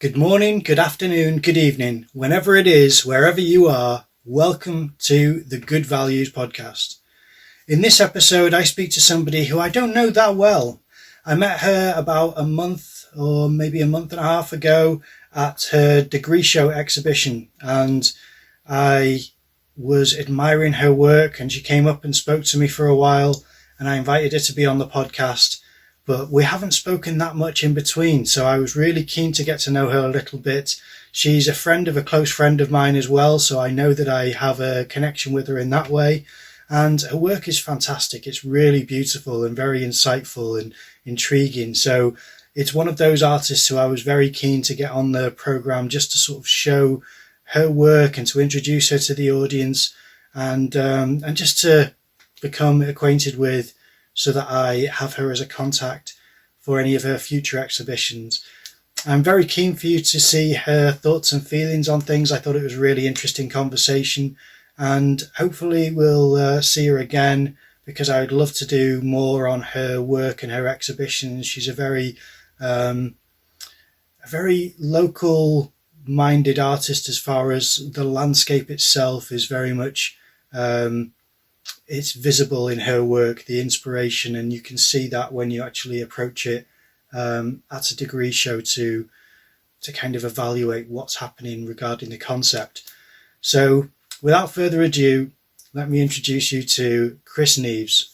Good morning, good afternoon, good evening, whenever it is, wherever you are, welcome to the Good Values podcast. In this episode, I speak to somebody who I don't know that well. I met her about a month or maybe a month and a half ago at her degree show exhibition, and I was admiring her work, and she came up and spoke to me for a while, and I invited her to be on the podcast. But we haven't spoken that much in between, so I was really keen to get to know her a little bit. She's a friend of a close friend of mine as well, so I know that I have a connection with her in that way. And her work is fantastic. It's really beautiful and very insightful and intriguing. So it's one of those artists who I was very keen to get on the program just to sort of show her work and to introduce her to the audience and just to become acquainted with, so that I have her as a contact for any of her future exhibitions. I'm very keen for you to see her thoughts and feelings on things. I thought it was a really interesting conversation, and hopefully we'll see her again, because I would love to do more on her work and her exhibitions. She's a very local minded artist as far as the landscape itself is very much it's visible in her work, the inspiration, and you can see that when you actually approach it at a degree show to kind of evaluate what's happening regarding the concept. So without further ado, let me introduce you to Chris Neeves.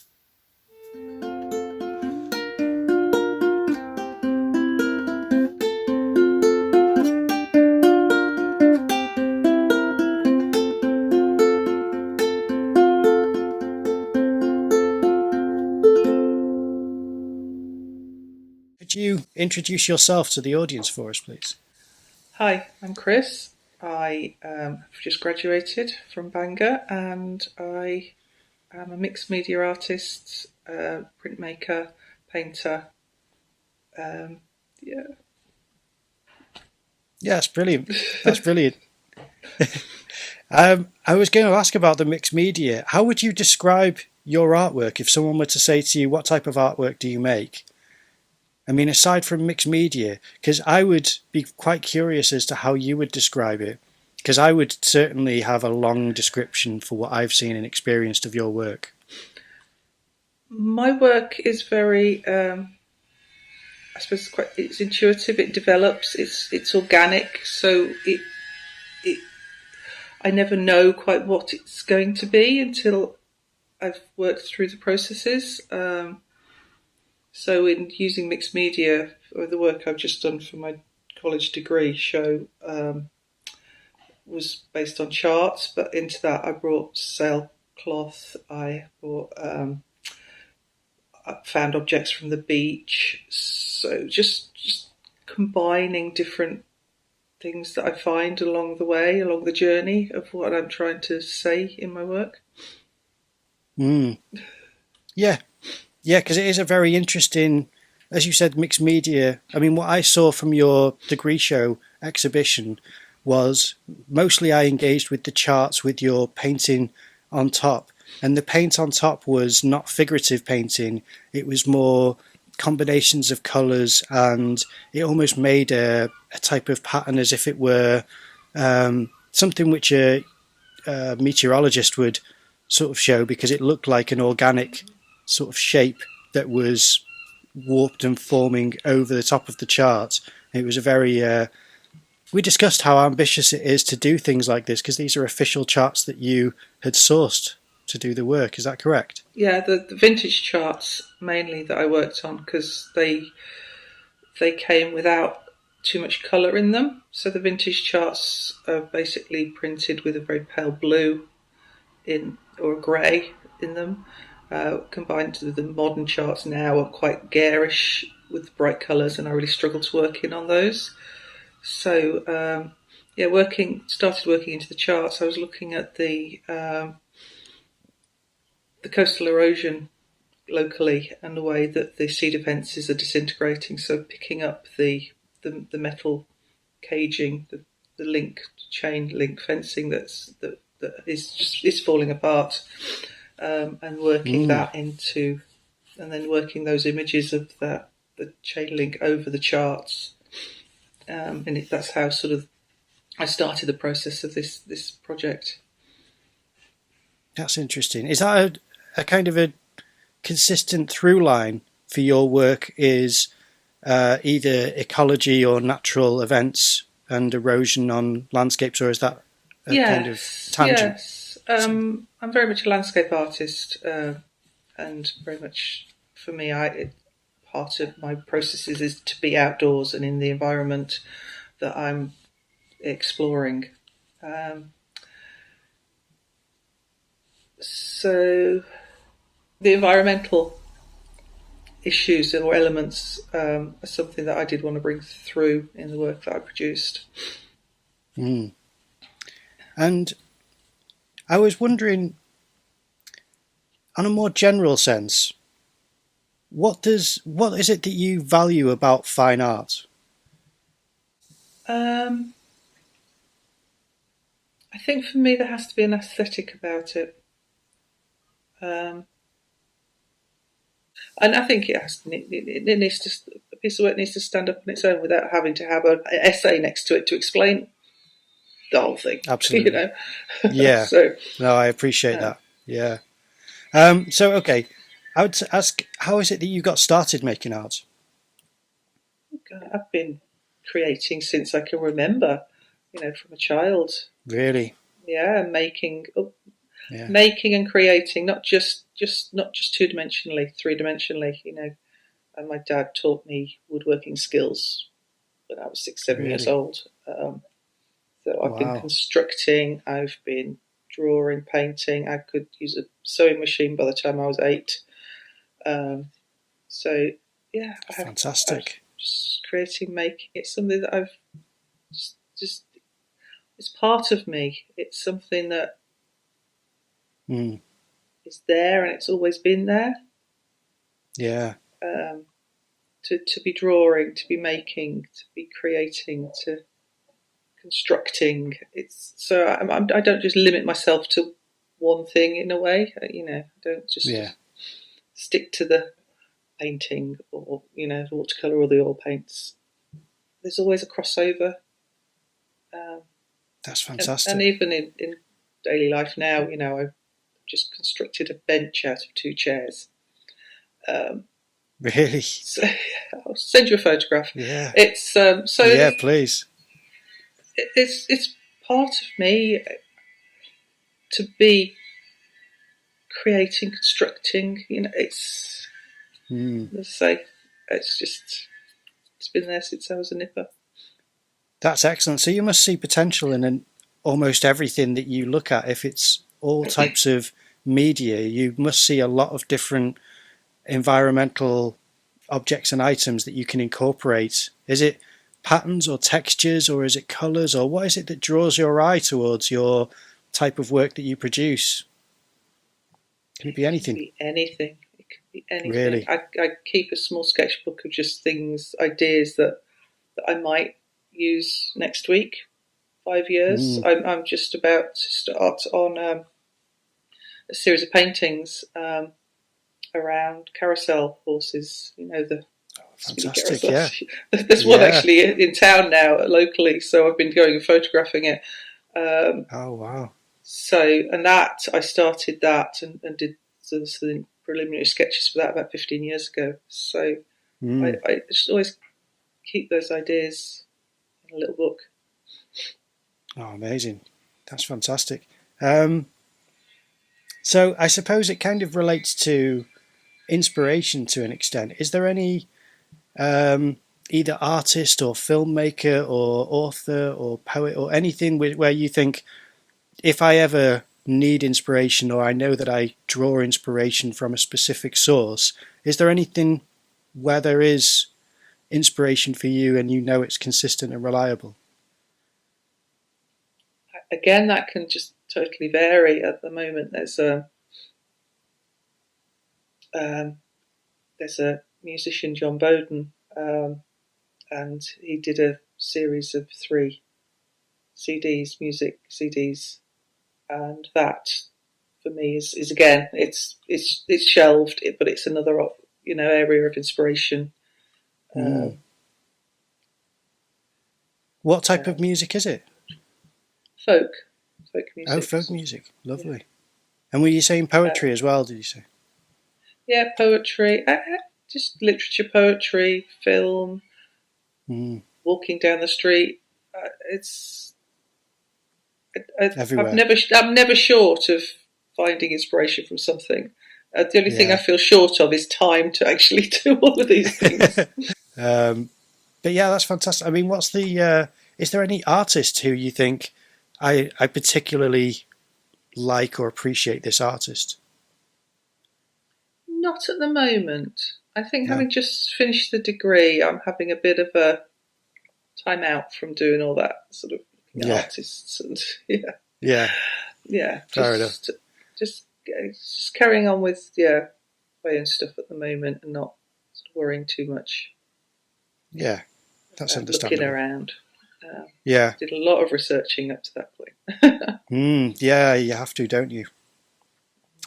Could you introduce yourself to the audience for us, please? Hi, I'm Chris. I have just graduated from Bangor, and I am a mixed media artist, printmaker, painter. Yeah, that's brilliant. That's brilliant. I was going to ask about the mixed media. How would you describe your artwork if someone were to say to you, what type of artwork do you make? I mean, aside from mixed media, because I would be quite curious as to how you would describe it, because I would certainly have a long description for what I've seen and experienced of your work. My work is very, I suppose, it's intuitive. It develops. It's organic. So I never know quite what it's going to be until I've worked through the processes. So in using mixed media, or the work I've just done for my college degree show was based on charts, but into that I brought sailcloth, I brought found objects from the beach, so just combining different things that I find along the way, along the journey of what I'm trying to say in my work. Yeah, because it is a very interesting, as you said, mixed media. I mean, what I saw from your degree show exhibition was mostly I engaged with the charts with your painting on top. And the paint on top was not figurative painting. It was more combinations of colours, and it almost made a type of pattern as if it were something which a meteorologist would sort of show, because it looked like an organic sort of shape that was warped and forming over the top of the chart. It was a very we discussed how ambitious it is to do things like this, because these are official charts that you had sourced to do the work. Is that correct? Yeah, the vintage charts mainly that I worked on, because they came without too much colour in them. So the vintage charts are basically printed with a very pale blue or a grey in them. Combined with the modern charts now are quite garish with bright colours, and I really struggle to work in on those. So started working into the charts. I was looking at the coastal erosion locally and the way that the cedar fences are disintegrating. So picking up the metal caging, the chain link fencing that is falling apart. And working that into, and then working those images of the chain link over the charts, that's how sort of I started the process of this project. That's interesting. Is that a kind of a consistent through line for your work? Is either ecology or natural events and erosion on landscapes, or is that a kind of tangent? Yes. I'm very much a landscape artist, and very much for me, part of my processes is to be outdoors and in the environment that I'm exploring. So the environmental issues or elements are something that I did want to bring through in the work that I produced. Mm. And I was wondering, on a more general sense, what is it that you value about fine art? I think for me there has to be an aesthetic about it. And I think it needs to, a piece of work needs to stand up on its own without having to have an essay next to it to explain the whole thing. Absolutely. You know? Yeah. So, no, I appreciate that. Yeah. So, okay. I would ask, how is it that you got started making art? I've been creating since I can remember, from a child. Really? Yeah, making and creating, not just 2-dimensionally, 3-dimensionally, And my dad taught me woodworking skills when I was 6, 7 years old. So I've been constructing, I've been drawing, painting. I could use a sewing machine by the time I was 8. So yeah, Fantastic. Just creating, making. It's something that I've just it's part of me. It's something that is there, and it's always been there. Yeah. To be drawing, to be making, to be creating, to constructing. It's so I don't just limit myself to one thing in a way. I don't just stick to the painting or the watercolor or the oil paints. There's always a crossover. That's fantastic. And even in daily life now, I've just constructed a bench out of 2 chairs. Really? So, I'll send you a photograph. Yeah. It's so. Yeah, please. It's part of me to be creating, constructing. It's let's say it's been there since I was a nipper. That's excellent. So you must see potential in almost everything that you look at. If it's all types of media, you must see a lot of different environmental objects and items that you can incorporate. Is it patterns or textures, or is it colours, or what is it that draws your eye towards your type of work that you produce? Can it be anything? It can be anything. Really? I keep a small sketchbook of just things, ideas that I might use next week, 5 years. I'm just about to start on a series of paintings around carousel horses. The fantastic, yeah. There's one actually in town now, locally, so I've been going and photographing it. Oh, wow. So, and that, I started that and did the preliminary sketches for that about 15 years ago. So I just always keep those ideas in a little book. Oh, amazing. That's fantastic. So I suppose it kind of relates to inspiration to an extent. Is there any either artist or filmmaker or author or poet or anything where you think, if I ever need inspiration, or I know that I draw inspiration from a specific source, is there anything where there is inspiration for you and you know it's consistent and reliable? Again, that can just totally vary. At the moment, there's a musician, John Bowden, and he did a series of 3 CDs, music CDs, and that for me is again, it's shelved, but it's another area of inspiration. What type of music is it? folk Oh, music. folk music. Yeah. Lovely. And were you saying poetry as well, did you say? Yeah, poetry, just literature, poetry, film, Mm, walking down the street. It's everywhere. I'm never short of finding inspiration from something. The only thing I Yeah. feel short of is time to actually do all of these things. um, but yeah, that's fantastic. I mean, is there any artist who you think I particularly like or appreciate this artist? Not at the moment. I think No. having just finished the degree, I'm having a bit of a time out from doing all that sort of looking at Yeah. artists and yeah, Yeah. yeah, Fair enough. just carrying on with my own stuff at the moment and not sort of worrying too much Yeah. That's about looking understandable. around. Yeah. Did a lot of researching up to that point. Yeah, you have to, don't you?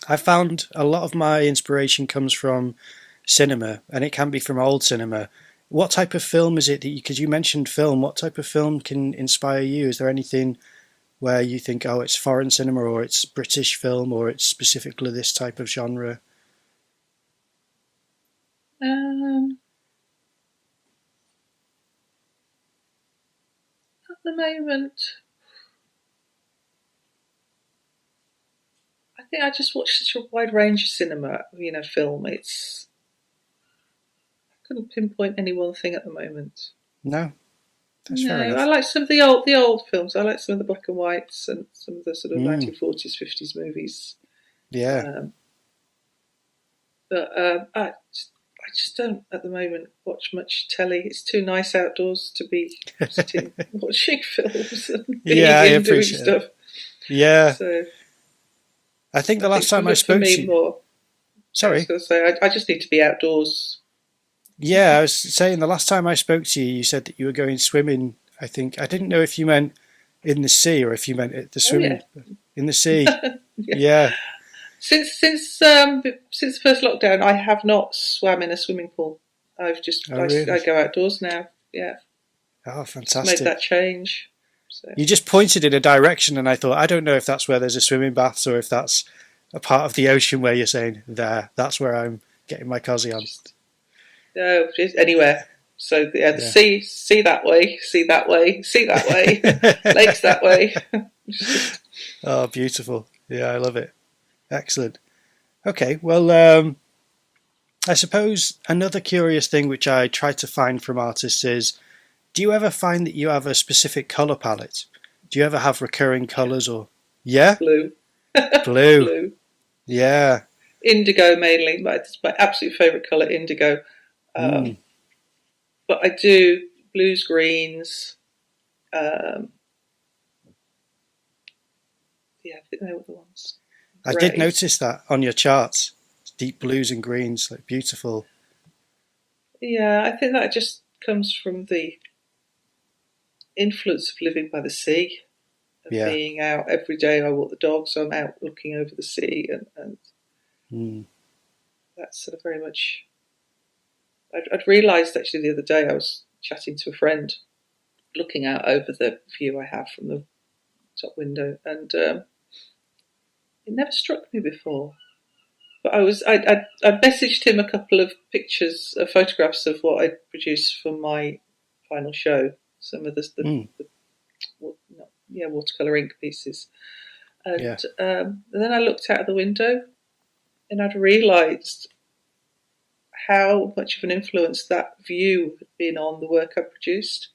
I found a lot of my inspiration comes from cinema, and it can be from old cinema. What type of film is it that because you mentioned film, what type of film can inspire you? Is there anything where you think, oh, it's foreign cinema or it's British film or it's specifically this type of genre? um, at the moment, I think I just watch such a wide range of cinema, film. I couldn't pinpoint any one thing at the moment. No, that's No, fair I enough. like some of the old films. I like some of the black and whites and some of the sort of Mm, 1940s, 50s movies. yeah. Um, but I just don't at the moment watch much telly. It's too nice outdoors to be sitting watching films and Yeah, being I in doing appreciate it. stuff. Yeah. So I think I the think last time I for spoke to me you, more. I was sorry. going to say I just need to be outdoors. Yeah, I was saying the last time I spoke to you, you said that you were going swimming. I think I didn't know if you meant in the sea or if you meant at the Oh yeah, swimming in the sea. yeah. Yeah. Since the first lockdown, I have not swam in a swimming pool. Oh, I really? go outdoors now. Yeah, Oh, just made that fantastic. change. So You just pointed in a direction, and I thought, I don't know if that's where there's a swimming baths or if that's a part of the ocean where you're saying, there, that's where I'm getting my cozy on. just no, just anywhere. So yeah, the Yeah. sea that way, sea that way, sea that way, lakes that way. Just Oh, beautiful. Yeah, I love it. Excellent. Okay, well, I suppose another curious thing which I try to find from artists is do you ever find that you have a specific colour palette? Do you ever have recurring yeah, colours or. Yeah? blue, Blue. blue, Yeah. indigo mainly. It's my absolute favourite colour, indigo. Mm. Um, but I do blues, greens. Um, yeah, I think they were the ones. I did Greys. notice that on your charts. Deep blues and greens, like beautiful. Yeah, I think that just comes from the influence of living by the sea, of Yeah. being out every day. I walk the dog, so I'm out looking over the sea, and Mm. that's sort of very much. I'd realised actually the other day I was chatting to a friend, looking out over the view I have from the top window, and it never struck me before. But I messaged him a couple of pictures, photographs of what I'd produced for my final show. Some of Mm. the watercolor ink pieces, Yeah. and then I looked out of the window and I'd realised how much of an influence that view had been on the work I produced.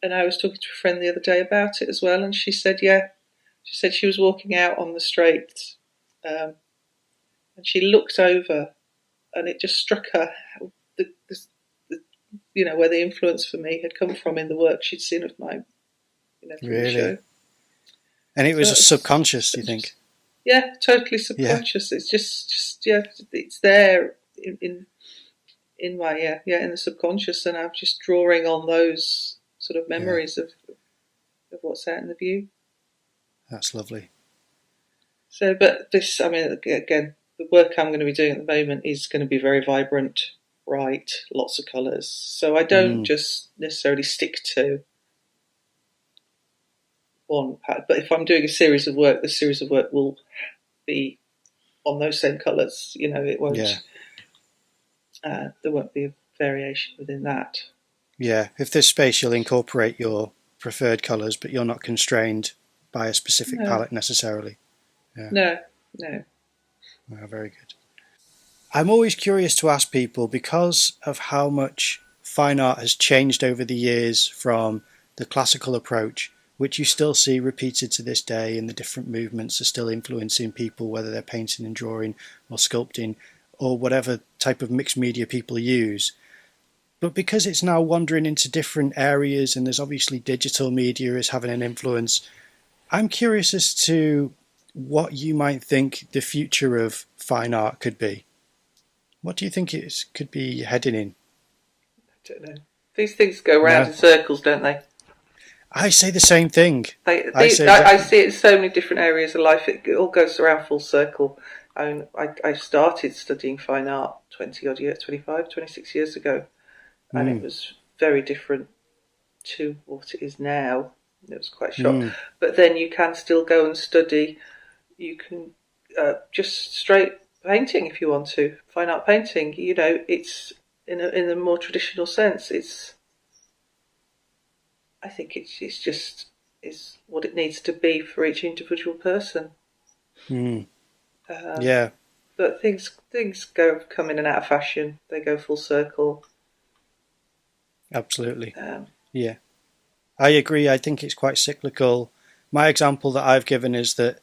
And I was talking to a friend the other day about it as well, and she said, yeah, she said she was walking out on the straight, um, and she looked over, and it just struck her how where the influence for me had come from in the work she'd seen of mine, from the Really. show. And it So was a that was subconscious, you think? yeah, totally Yeah. subconscious. It's just yeah, it's there in my in the subconscious, and I'm just drawing on those sort of Yeah. memories of what's out in the view. That's lovely. So, but this, I mean, again, the work I'm going to be doing at the moment is going to be very vibrant. bright, lots of colours. So I don't just necessarily stick to one pattern. But if I'm doing a series of work, the series of work will be on those same colours. It won't. Yeah. There won't be a variation within that. Yeah. If there's space, you'll incorporate your preferred colours, but you're not constrained by a specific palette necessarily. Yeah. No. Oh, very good. I'm always curious to ask people, because of how much fine art has changed over the years from the classical approach, which you still see repeated to this day, and the different movements are still influencing people, whether they're painting and drawing or sculpting or whatever type of mixed media people use. But because it's now wandering into different areas, and there's obviously digital media is having an influence, I'm curious as to what you might think the future of fine art could be. What do you think it could be heading in? I don't know. These things go round in circles, don't they? I say the same thing. I see it in so many different areas of life. It all goes around full circle. I started studying fine art 26 years ago, and it was very different to what it is now. It was quite shocked. But then you can still go and study. You can just straight painting if you want to. Fine art painting, it's in a more traditional sense. I think it's what it needs to be for each individual person. Yeah. But things come in and out of fashion. They go full circle. Absolutely. Yeah. I agree. I think it's quite cyclical. My example that I've given is that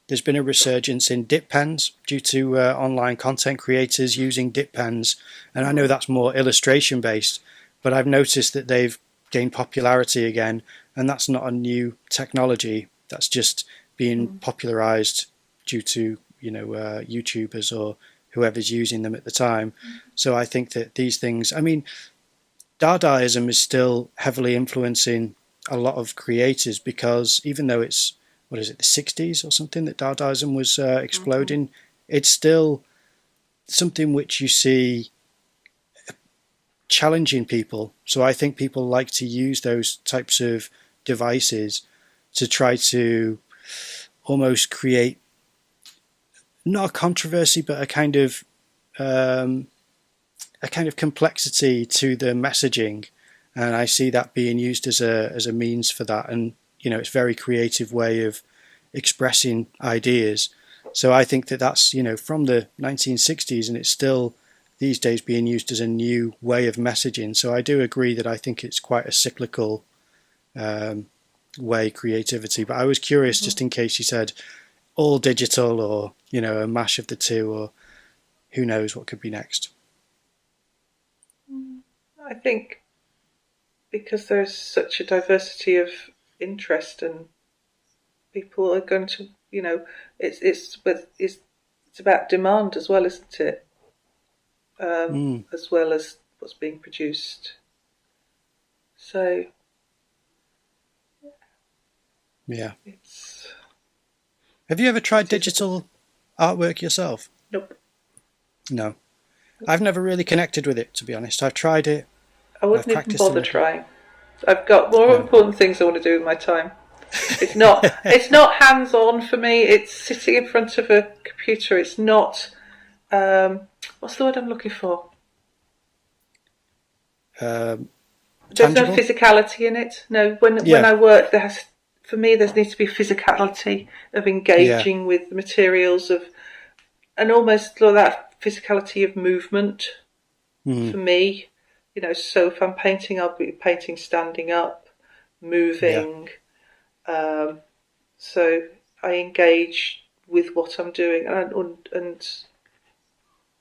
there's been a resurgence in dip pens due to online content creators using dip pens. And I know that's more illustration based, but I've noticed that they've gained popularity again. And that's not a new technology. That's just being popularized due to, YouTubers or whoever's using them at the time. So I think that these things, Dadaism is still heavily influencing a lot of creators, because even though it's, the 60s or something that Dadaism was exploding, it's still something which you see challenging people. So I think people like to use those types of devices to try to almost create not a controversy, but a kind of complexity to the messaging. And I see that being used as a means for that. And, it's a very creative way of expressing ideas. So I think that that's, from the 1960s, and it's still these days being used as a new way of messaging. So I do agree that I think it's quite a cyclical way, creativity. But I was curious, just in case you said all digital, or, a mash of the two, or who knows what could be next. I think because there's such a diversity of interest, and people are going to, it's about demand as well, isn't it? As well as what's being produced. So, yeah. Have you ever tried digital artwork yourself? Nope. No. I've never really connected with it, to be honest. I've tried it. I wouldn't even bother trying. I've got more important things I want to do with my time. It's not hands-on for me. It's sitting in front of a computer. It's not, what's the word I'm looking for? There's no physicality in it. No, when I work, for me, there needs to be physicality of engaging with the materials and almost that physicality of movement for me. So if I'm painting, I'll be painting standing up, moving. So I engage with what I'm doing, and to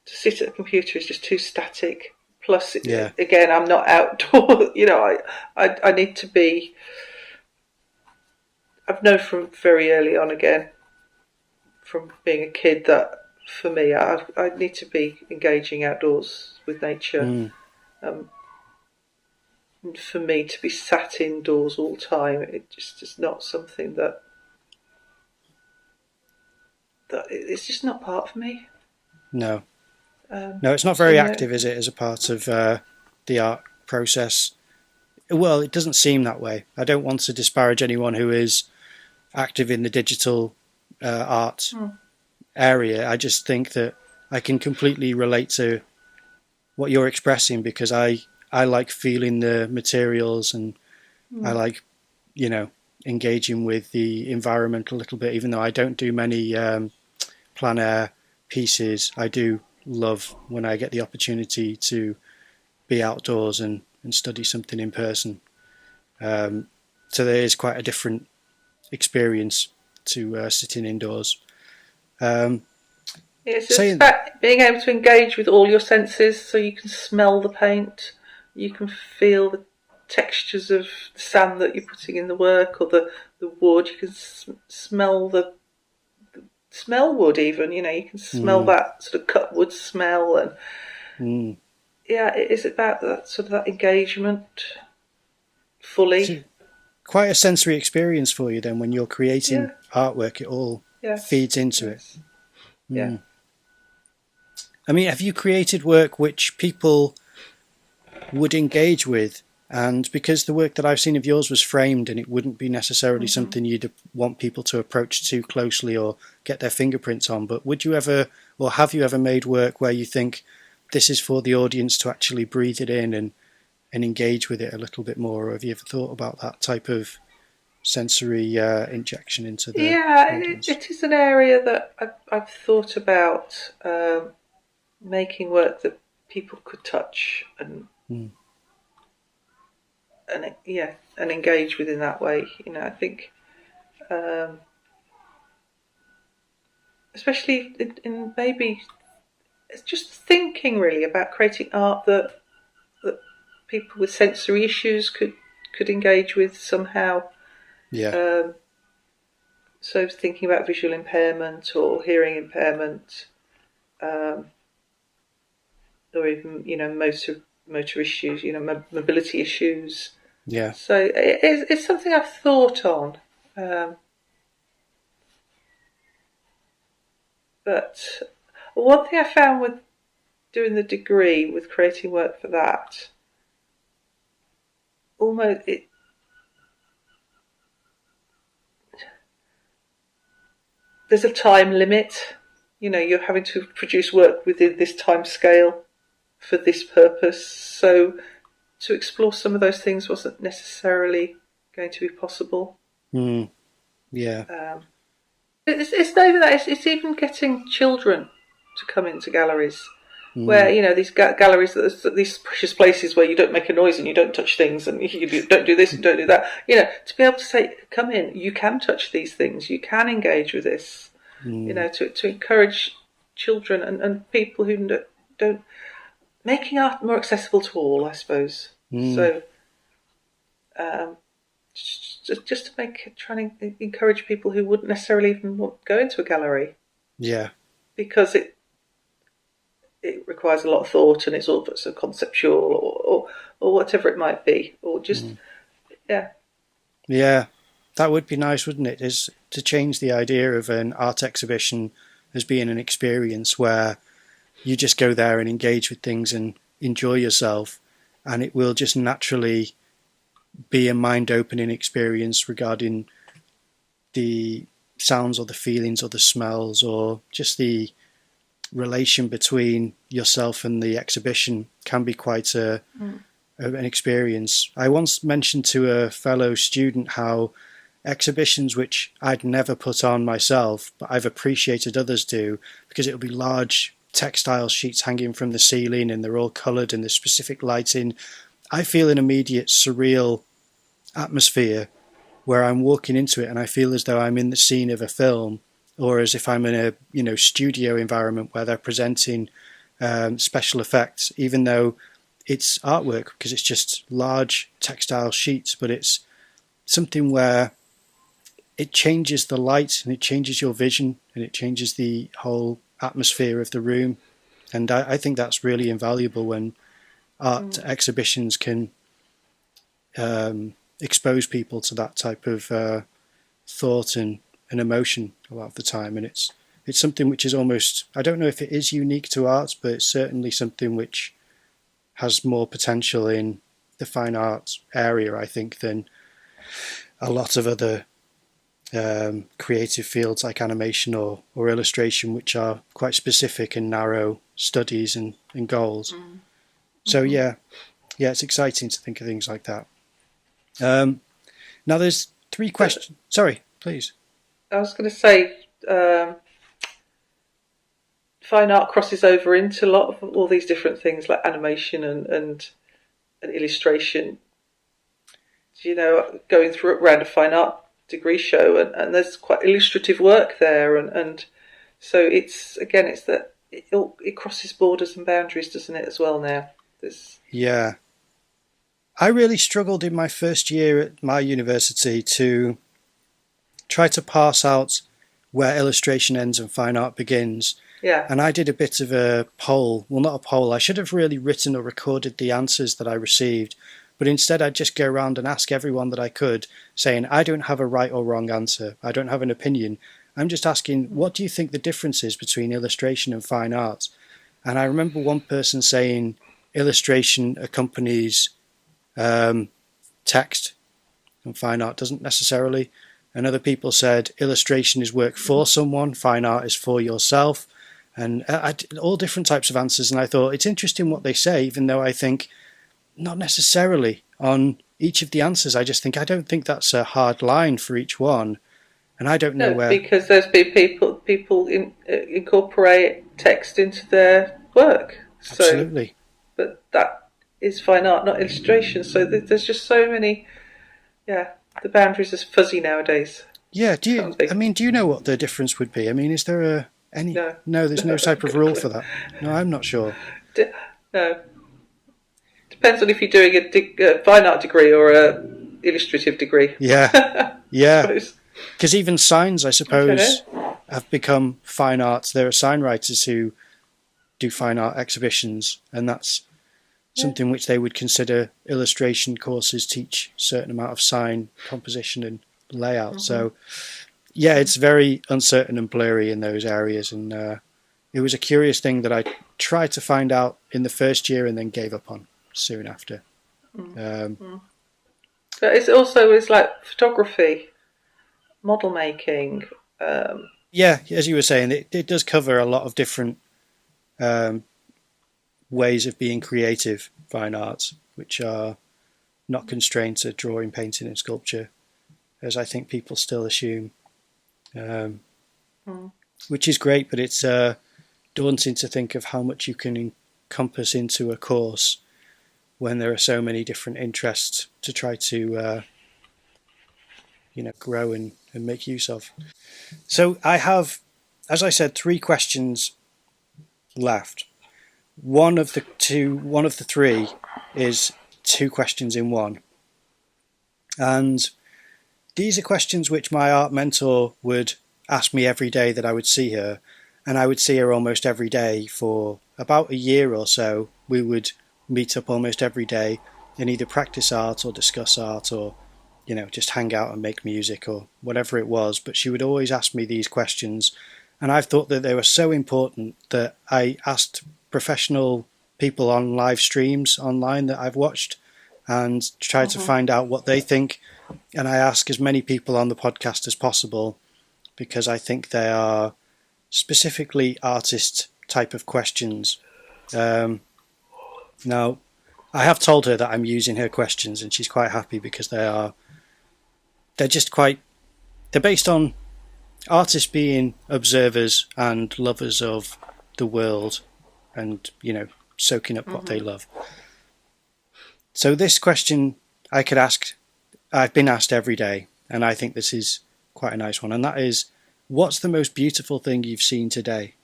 sit at a computer is just too static. Plus, again, I'm not outdoor. I need to be. I've known from very early on, again, from being a kid, that for me, I need to be engaging outdoors with nature. For me to be sat indoors all the time, it just is not something that it's just not part of me. No. No, it's not So very active, is it, as a part of the art process? Well, it doesn't seem that way. I don't want to disparage anyone who is active in the digital art area. I just think that I can completely relate to what you're expressing, because I like feeling the materials, and I like, engaging with the environment a little bit, even though I don't do many plein air pieces. I do love when I get the opportunity to be outdoors and study something in person. So there is quite a different experience to sitting indoors. It's Saying, about being able to engage with all your senses, so you can smell the paint, you can feel the textures of the sand that you're putting in the work, or the wood. You can smell wood even. You can smell that sort of cut wood smell, and yeah, it is about that sort of that engagement fully. so quite a sensory experience for you then when you're creating Yeah. artwork. It all Yes. feeds into it. Yes. Yeah. I mean, have you created work which people would engage with? And because the work that I've seen of yours was framed, and it wouldn't be necessarily something you'd want people to approach too closely or get their fingerprints on, but would you ever, or have you ever made work where you think this is for the audience to actually breathe it in and engage with it a little bit more? Or have you ever thought about that type of sensory injection into the Yeah, audience? it is an area that I've thought about making work that people could touch Mm. and engage with in that way. I think, especially in maybe it's just thinking really about creating art that people with sensory issues could engage with somehow. Yeah. So thinking about visual impairment or hearing impairment, um, or even motor issues, mobility issues. Yeah. So it's something I've thought on, but one thing I found with doing the degree, with creating work for that, almost there's a time limit. You're having to produce work within this time scale for this purpose. So to explore some of those things wasn't necessarily going to be possible. Mm. Yeah. It's not even that. It's even getting children to come into galleries, where Mm. these galleries, these precious places where you don't make a noise and you don't touch things and you don't do this and don't do that. To be able to say, come in, you can touch these things, you can engage with this. Mm. To encourage children and people who don't, making art more accessible to all, I suppose. Mm. So just to trying to encourage people who wouldn't necessarily even want to go into a gallery, Yeah. because it requires a lot of thought, and it's all so conceptual, or whatever it might be, or just yeah. Yeah. That would be nice, wouldn't it? Is to change the idea of an art exhibition as being an experience where you just go there and engage with things and enjoy yourself, and it will just naturally be a mind-opening experience regarding the sounds or the feelings or the smells or just the relation between yourself and the exhibition can be quite an experience. I once mentioned to a fellow student how exhibitions which I'd never put on myself, but I've appreciated others do, because it'll be large textile sheets hanging from the ceiling and they're all coloured and there's specific lighting. I feel an immediate surreal atmosphere where I'm walking into it and I feel as though I'm in the scene of a film, or as if I'm in a studio environment where they're presenting special effects, even though it's artwork because it's just large textile sheets, but it's something where it changes the light and it changes your vision and it changes the whole atmosphere of the room. And I think that's really invaluable when art exhibitions can expose people to that type of thought and emotion a lot of the time. And it's It's something which is almost, I don't know if it is unique to arts, but it's certainly something which has more potential in the fine arts area, I think, than a lot of other creative fields like animation or illustration, which are quite specific and narrow studies and goals. Mm-hmm. So yeah, it's exciting to think of things like that. Now there's 3 questions. Sorry, please. I was going to say, fine art crosses over into a lot of all these different things like animation and illustration. You know, going through around a fine art degree show, and there's quite illustrative work there, and so it's that it crosses borders and boundaries, doesn't it, as well now? Yeah. I really struggled in my first year at my university to try to parse out where illustration ends and fine art begins. Yeah. And I did a bit of a poll. Well, not a poll. I should have really written or recorded the answers that I received. But instead, I'd just go around and ask everyone that I could, saying, I don't have a right or wrong answer. I don't have an opinion. I'm just asking, what do you think the difference is between illustration and fine art? And I remember one person saying illustration accompanies text and fine art doesn't necessarily. And other people said illustration is work for someone, fine art is for yourself. And all different types of answers. And I thought it's interesting what they say, even though I think not necessarily on each of the answers. I just think I don't think that's a hard line for each one. And I don't know where. Because there's been people incorporate text into their work. Absolutely. So, but that is fine art, not illustration. So there's just so many. Yeah, the boundaries are fuzzy nowadays. Yeah. Do you know what the difference would be? I mean, is there any? No, there's no type of rule for that. No, I'm not sure. No. Depends on if you're doing a fine art degree or a illustrative degree. Yeah. Yeah. Because even signs, I suppose, have become fine arts. There are sign writers who do fine art exhibitions, and that's something which they would consider illustration courses teach a certain amount of sign composition and layout. Mm-hmm. So, yeah, it's very uncertain and blurry in those areas. And it was a curious thing that I tried to find out in the first year and then gave up on soon after. But it's like photography, model making. Yeah, as you were saying, it does cover a lot of different ways of being creative, fine arts, which are not constrained to drawing, painting and sculpture, as I think people still assume. Which is great, but it's daunting to think of how much you can encompass into a course when there are so many different interests to try to grow and make use of. So I have, as I said, 3 questions left. One of the 3 is 2 questions in one. And these are questions which my art mentor would ask me every day that I would see her. And I would see her almost every day for about a year or so. We would meet up almost every day and either practice art or discuss art or, just hang out and make music or whatever it was. But she would always ask me these questions. And I've thought that they were so important that I asked professional people on live streams online that I've watched and tried to find out what they think. And I ask as many people on the podcast as possible because I think they are specifically artist type of questions. Now, I have told her that I'm using her questions and she's quite happy because they're based on artists being observers and lovers of the world and, soaking up what they love. So this question I've been asked every day, and I think this is quite a nice one, and that is, what's the most beautiful thing you've seen today?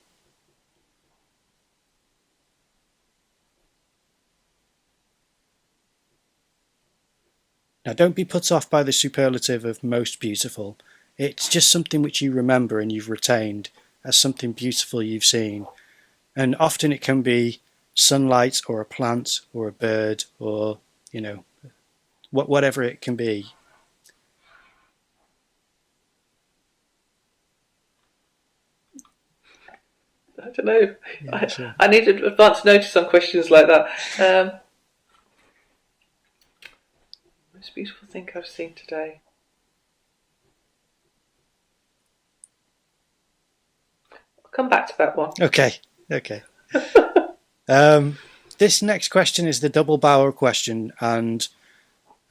Now, don't be put off by the superlative of most beautiful. It's just something which you remember and you've retained as something beautiful you've seen. And often it can be sunlight or a plant or a bird or, whatever it can be. I don't know. Yeah, sure. I need advance notice on questions like that. Most beautiful thing I've seen today. I'll come back to that one. Okay. This next question is the double barrel question, and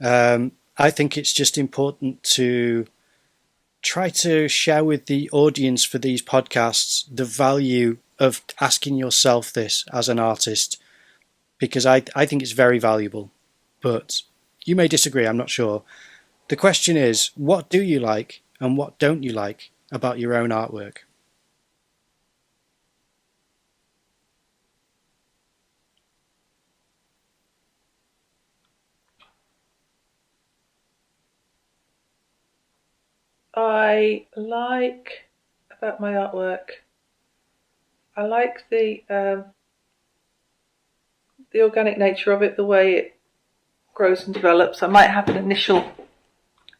I think it's just important to try to share with the audience for these podcasts the value of asking yourself this as an artist, because I think it's very valuable, but you may disagree, I'm not sure. The question is, what do you like and what don't you like about your own artwork? I like about my artwork. I like the organic nature of it, the way it grows and develops. I might have an initial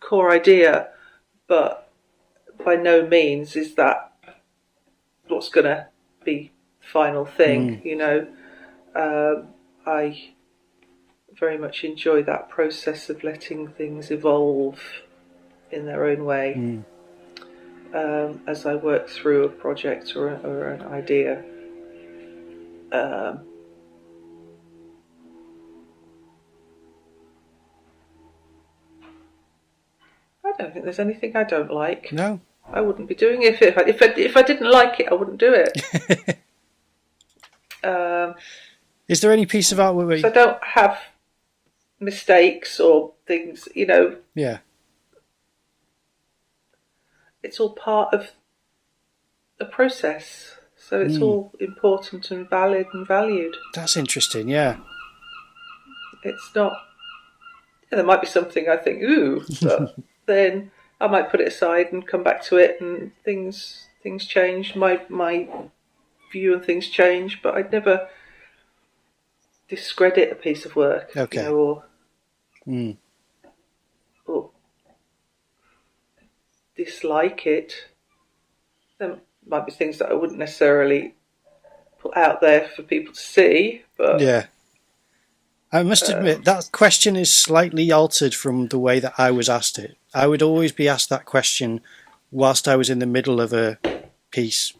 core idea, but by no means is that what's going to be the final thing. You know, I very much enjoy that process of letting things evolve in their own way as I work through a project or an idea. I don't think there's anything I don't like. No? I wouldn't be doing it if I didn't like it. I wouldn't do it. Is there any piece of artwork where so I don't have mistakes or things, you know. Yeah. It's all part of the process, so it's all important and valid and valued. That's interesting, yeah. It's not. Yeah, there might be something I think, ooh, but then I might put it aside and come back to it, and things change. My view on things change, but I'd never discredit a piece of work, Okay. you know, or dislike it. There might be things that I wouldn't necessarily put out there for people to see, but yeah. I must admit, that question is slightly altered from the way that I was asked it. I would always be asked that question whilst I was in the middle of a piece,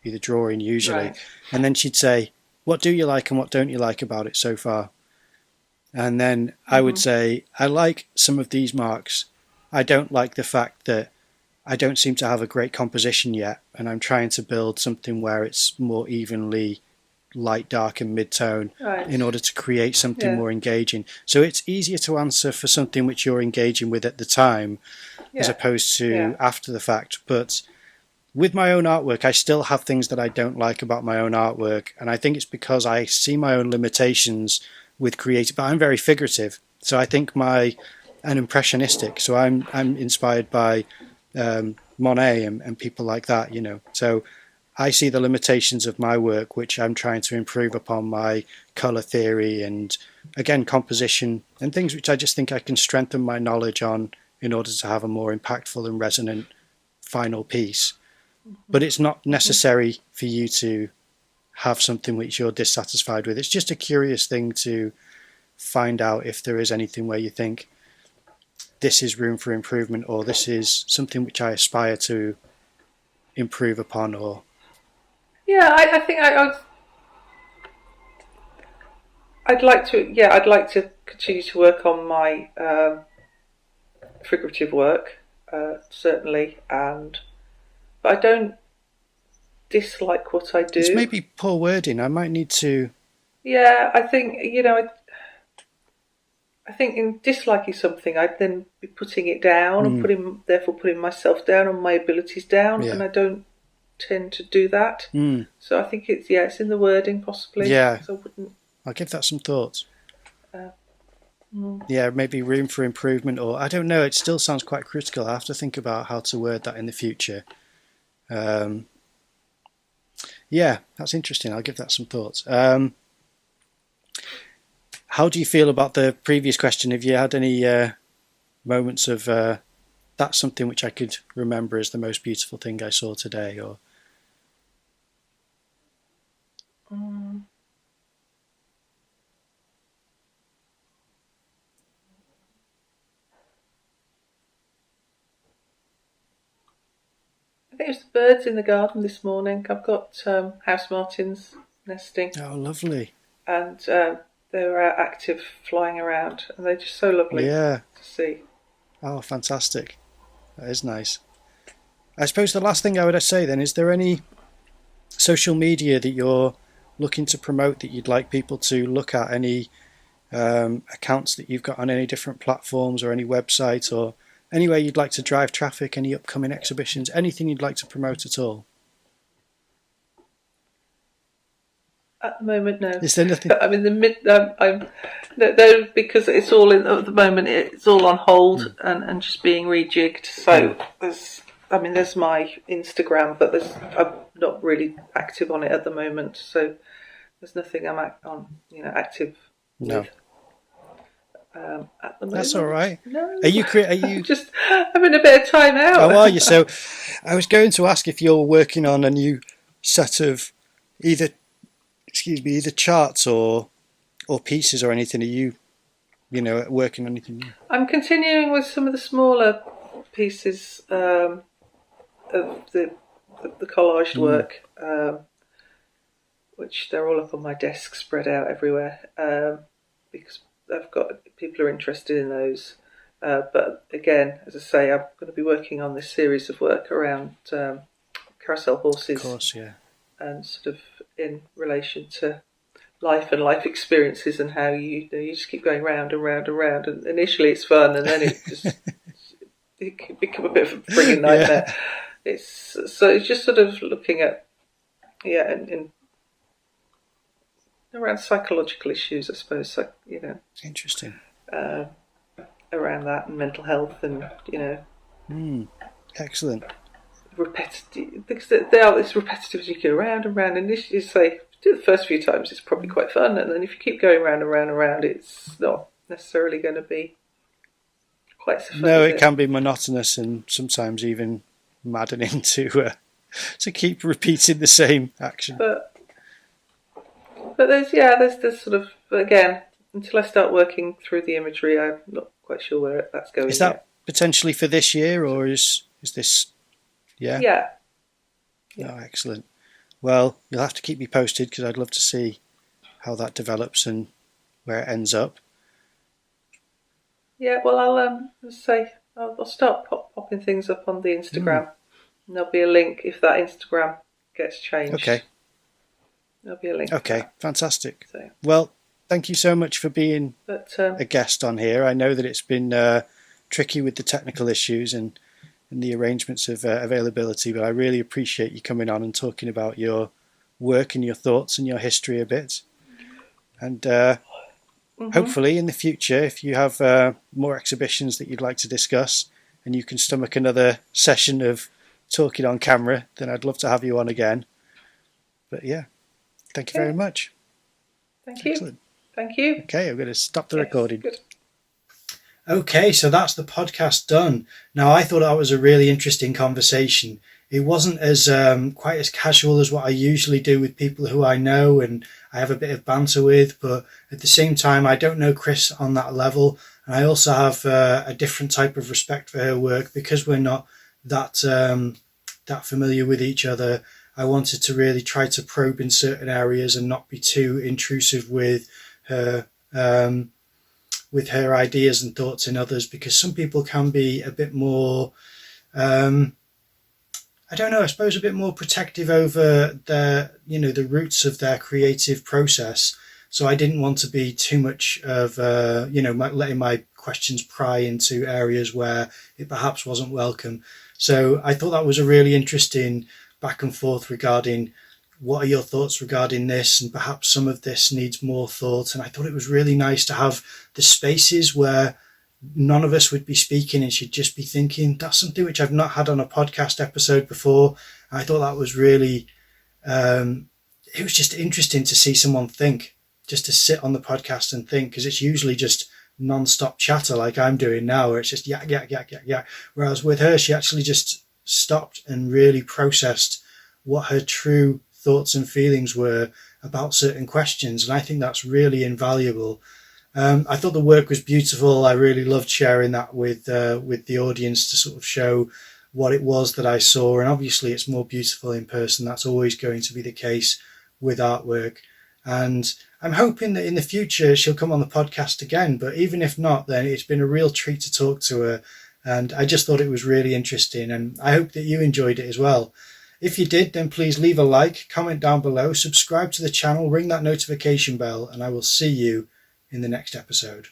either drawing usually, right. And then she'd say, what do you like and what don't you like about it so far? And then I would say, I like some of these marks. I don't like the fact that I don't seem to have a great composition yet, and I'm trying to build something where it's more evenly light, dark and mid-tone in order to create something more engaging. So it's easier to answer for something which you're engaging with at the time as opposed to after the fact. But with my own artwork, I still have things that I don't like about my own artwork, and I think it's because I see my own limitations with creative, but I'm very figurative. So I think and impressionistic. So I'm inspired by Monet and people like that, you know. So I see the limitations of my work, which I'm trying to improve upon my colour theory and, again, composition and things which I just think I can strengthen my knowledge on in order to have a more impactful and resonant final piece. But it's not necessary for you to have something which you're dissatisfied with. It's just a curious thing to find out if there is anything where you think this is room for improvement, or this is something which I aspire to improve upon, or... Yeah, I think I'd like to continue to work on my figurative work, certainly, but I don't dislike what I do. It's maybe poor wording. I might need to... Yeah, I think, you know, I think in disliking something, I'd then be putting it down and therefore putting myself down and my abilities down, and I don't tend to do that. So I think it's in the wording possibly. Yeah, so I wouldn't. I'll give that some thought. Yeah, maybe room for improvement, or I don't know. It still sounds quite critical. I have to think about how to word that in the future. Yeah, that's interesting. I'll give that some thoughts. How do you feel about the previous question? Have you had any moments of that's something which I could remember as the most beautiful thing I saw today? Or I think it was the birds in the garden this morning. I've got house martins nesting. Oh, lovely. And they were out active, flying around, and they're just so lovely to see. Oh, fantastic. That is nice. I suppose the last thing I would say then, is there any social media that you're looking to promote that you'd like people to look at? Any accounts that you've got on any different platforms, or any website, or anywhere you'd like to drive traffic, any upcoming exhibitions, anything you'd like to promote at all? At the moment, no. Is there nothing? I mean, no, because it's all at the moment. It's all on hold and just being rejigged. So there's my Instagram, but I'm not really active on it at the moment. So there's nothing I'm active with. At the moment. That's all right. No. Are you just having a bit of time out? How are you? So I was going to ask if you're working on a new set of either charts or pieces or anything. Are you working on anything new? I'm continuing with some of the smaller pieces of the collaged work, which they're all up on my desk, spread out everywhere, because I've got people are interested in those. But again, as I say, I'm going to be working on this series of work around carousel horses. Of course, yeah. And sort of in relation to life and life experiences, and how you just keep going round and round and round. And initially it's fun, and then it can become a bit of a frigging nightmare. Yeah. It's just sort of looking at in around psychological issues, I suppose. So, interesting. Around that, and mental health, and excellent. Repetitive, because they are this repetitive as you go round and round. And initially, say do the first few times, it's probably quite fun, and then if you keep going round and round and round, it's not necessarily going to be quite so fun. No, it can be monotonous and sometimes even maddening to keep repeating the same action. But there's sort of, again, until I start working through the imagery, I'm not quite sure where that's going. Is that potentially for this year, or is this? Yeah. Yeah. Oh, excellent. Well, you'll have to keep me posted, because I'd love to see how that develops and where it ends up. Yeah, well, I'll start popping things up on the Instagram. And there'll be a link if that Instagram gets changed. Okay. There'll be a link. Okay, fantastic. So. Well, thank you so much for being a guest on here. I know that it's been tricky with the technical issues and the arrangements of availability, but I really appreciate you coming on and talking about your work and your thoughts and your history a bit. And hopefully in the future, if you have more exhibitions that you'd like to discuss and you can stomach another session of talking on camera, then I'd love to have you on again. But yeah, thank you very much. Thank you. Excellent. Thank you. Okay, I'm going to stop the recording. Good. Okay, so that's the podcast done. Now, I thought that was a really interesting conversation. It wasn't as quite as casual as what I usually do with people who I know and I have a bit of banter with, but at the same time, I don't know Chris on that level, and I also have a different type of respect for her work because we're not that familiar with each other. I wanted to really try to probe in certain areas and not be too intrusive with her ideas and thoughts in others, because some people can be a bit more, I suppose a bit more protective over the roots of their creative process. So I didn't want to be too much of, letting my questions pry into areas where it perhaps wasn't welcome. So I thought that was a really interesting back and forth regarding what are your thoughts regarding this, and perhaps some of this needs more thought. And I thought it was really nice to have the spaces where none of us would be speaking and she'd just be thinking. That's something which I've not had on a podcast episode before. I thought that was really, it was just interesting to see someone think, just to sit on the podcast and think, because it's usually just non-stop chatter like I'm doing now, where it's just yeah. Whereas with her, she actually just stopped and really processed what her true thoughts and feelings were, about certain questions, and I think that's really invaluable. I thought the work was beautiful. I really loved sharing that with the audience to sort of show what it was that I saw, and obviously it's more beautiful in person. That's always going to be the case with artwork, and I'm hoping that in the future she'll come on the podcast again, but even if not, then it's been a real treat to talk to her, and I just thought it was really interesting, and I hope that you enjoyed it as well. If you did, then please leave a like, comment down below, subscribe to the channel, ring that notification bell, and I will see you in the next episode.